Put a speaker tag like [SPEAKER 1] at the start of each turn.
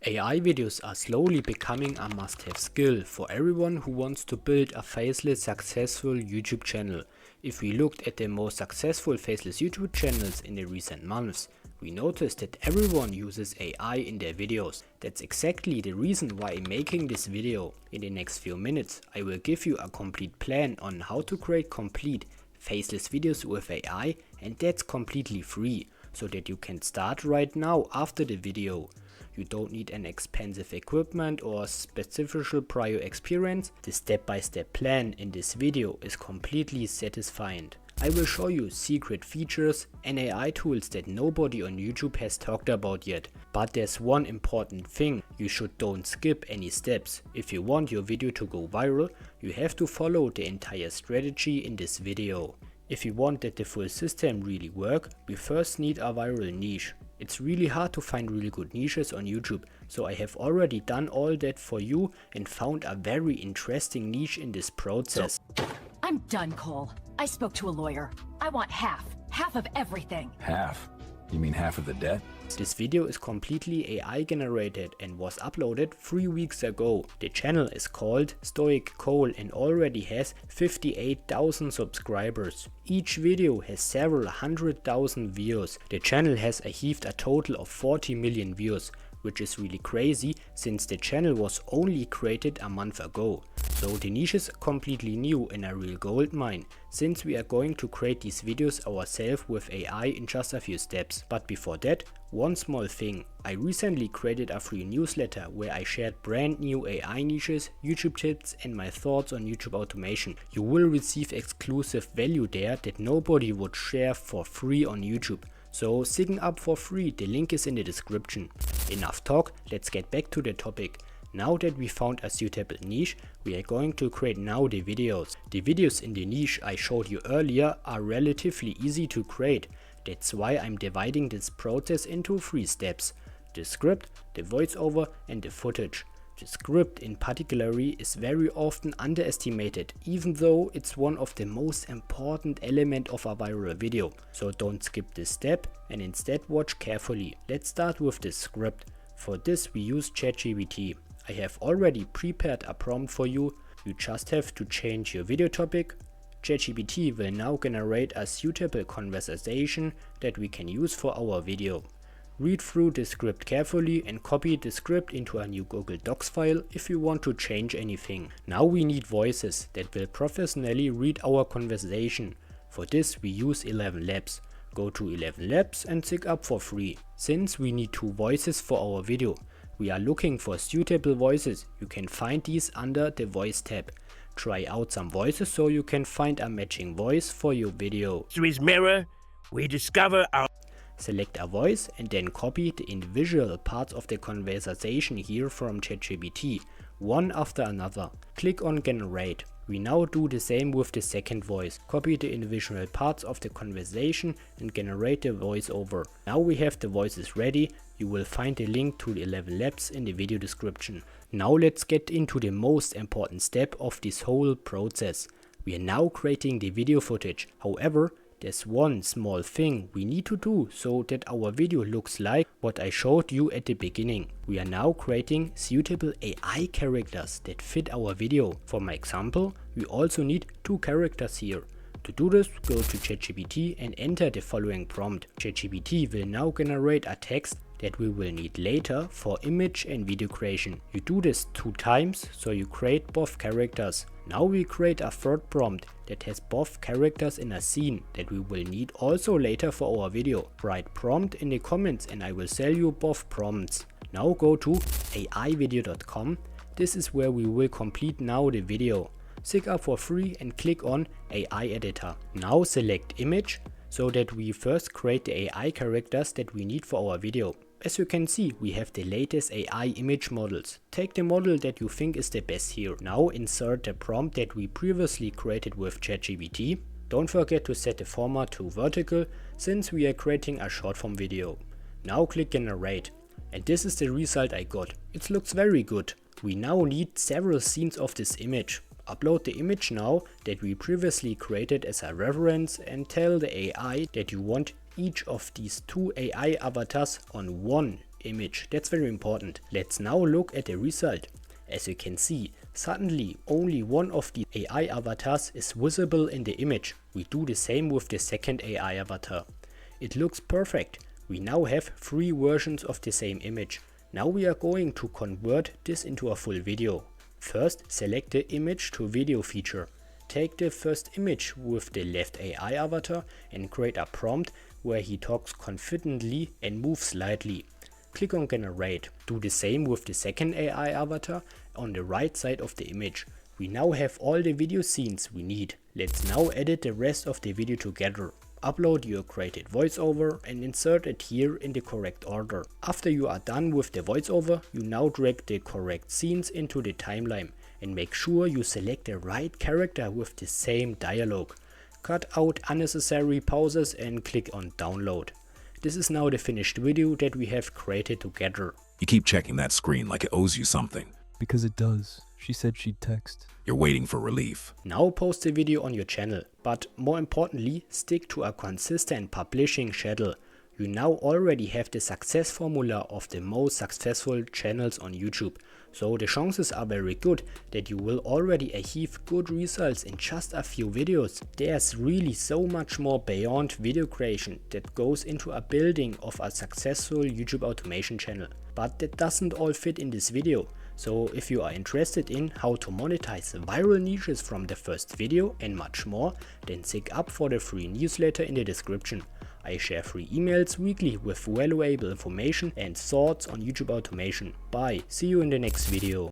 [SPEAKER 1] AI videos are slowly becoming a must-have skill for everyone who wants to build a faceless, successful YouTube channel. If we looked at the most successful faceless YouTube channels in the recent months, we noticed that everyone uses AI in their videos. That's exactly the reason why I'm making this video. In the next few minutes, I will give you a complete plan on how to create complete faceless videos with AI, and that's completely free, so that you can start right now after the video. You don't need an expensive equipment or specific prior experience. The step-by-step plan in this video is completely satisfying. I will show you secret features and AI tools that nobody on YouTube has talked about yet. But there's one important thing: you don't skip any steps. If you want your video to go viral, you have to follow the entire strategy in this video. If you want that the full system really work, we first need a viral niche. It's really hard to find really good niches on YouTube, so I have already done all that for you and found a very interesting niche in this process.
[SPEAKER 2] I'm done, Cole. I spoke to a lawyer. I want half of everything.
[SPEAKER 3] Half? You mean half of the debt?
[SPEAKER 1] This video is completely AI generated and was uploaded 3 weeks ago. The channel is called Stoic Cole and already has 58,000 subscribers. Each video has several 100,000 views. The channel has achieved a total of 40 million views, which is really crazy since the channel was only created a month ago. So the niche is completely new and a real gold mine, since we are going to create these videos ourselves with AI in just a few steps. But before that, one small thing. I recently created a free newsletter where I shared brand new AI niches, YouTube tips and my thoughts on YouTube automation. You will receive exclusive value there that nobody would share for free on YouTube. So sign up for free, the link is in the description. Enough talk, let's get back to the topic. Now that we found a suitable niche, we are going to create now the videos. The videos in the niche I showed you earlier are relatively easy to create. That's why I'm dividing this process into 3 steps: the script, the voiceover and the footage. The script in particular is very often underestimated, even though it's one of the most important elements of a viral video. So don't skip this step and instead watch carefully. Let's start with the script. For this we use ChatGPT. I have already prepared a prompt for you. You just have to change your video topic. ChatGPT will now generate a suitable conversation that we can use for our video. Read through the script carefully and copy the script into a new Google Docs file if you want to change anything. Now we need voices that will professionally read our conversation. For this we use 11 Labs. Go to 11 Labs and sign up for free. Since we need 2 voices for our video, we are looking for suitable voices. You can find these under the voice tab. Try out some voices so you can find a matching voice for your video.
[SPEAKER 4] Through his mirror, we discover our...
[SPEAKER 1] Select a voice and then copy the individual parts of the conversation here from ChatGPT, one after another. Click on Generate. We now do the same with the second voice. Copy the individual parts of the conversation and generate the voiceover. Now we have the voices ready. You will find the link to the 11 Labs in the video description. Now let's get into the most important step of this whole process. We are now creating the video footage. However, there's one small thing we need to do so that our video looks like what I showed you at the beginning. We are now creating suitable AI characters that fit our video. For my example, we also need 2 characters here. To do this, go to ChatGPT and enter the following prompt. ChatGPT will now generate a text that we will need later for image and video creation. You do this 2 times, so you create both characters. Now we create a 3rd prompt that has both characters in a scene that we will need also later for our video. Write prompt in the comments and I will sell you both prompts. Now go to aivideo.com. This is where we will complete now the video. Sign up for free and click on AI editor. Now select image so that we first create the AI characters that we need for our video. As you can see, we have the latest AI image models. Take the model that you think is the best here. Now insert the prompt that we previously created with ChatGPT. Don't forget to set the format to vertical since we are creating a short form video. Now click Generate. And this is the result I got. It looks very good. We now need several scenes of this image. Upload the image now that we previously created as a reference and tell the AI that you want each of these 2 AI avatars on one image. That's very important. Let's now look at the result. As you can see, suddenly only one of the AI avatars is visible in the image. We do the same with the second AI avatar. It looks perfect. We now have 3 versions of the same image. Now we are going to convert this into a full video. First, select the image to video feature. Take the first image with the left AI avatar and create a prompt where he talks confidently and moves slightly. Click on generate. Do the same with the second AI avatar on the right side of the image. We now have all the video scenes we need. Let's now edit the rest of the video together. Upload your created voiceover and insert it here in the correct order. After you are done with the voiceover, you now drag the correct scenes into the timeline and make sure you select the right character with the same dialogue. Cut out unnecessary pauses and click on download. This is now the finished video that we have created together.
[SPEAKER 3] You keep checking that screen like it owes you something.
[SPEAKER 5] Because it does. She said she'd text.
[SPEAKER 3] You're waiting for relief.
[SPEAKER 1] Now post the video on your channel, but more importantly, stick to a consistent publishing schedule. You now already have the success formula of the most successful channels on YouTube, so the chances are very good that you will already achieve good results in just a few videos. There's really so much more beyond video creation that goes into a building of a successful YouTube automation channel, but that doesn't all fit in this video. So if you are interested in how to monetize viral niches from the first video and much more, then sign up for the free newsletter in the description. I share free emails weekly with valuable information and thoughts on YouTube automation. Bye, see you in the next video.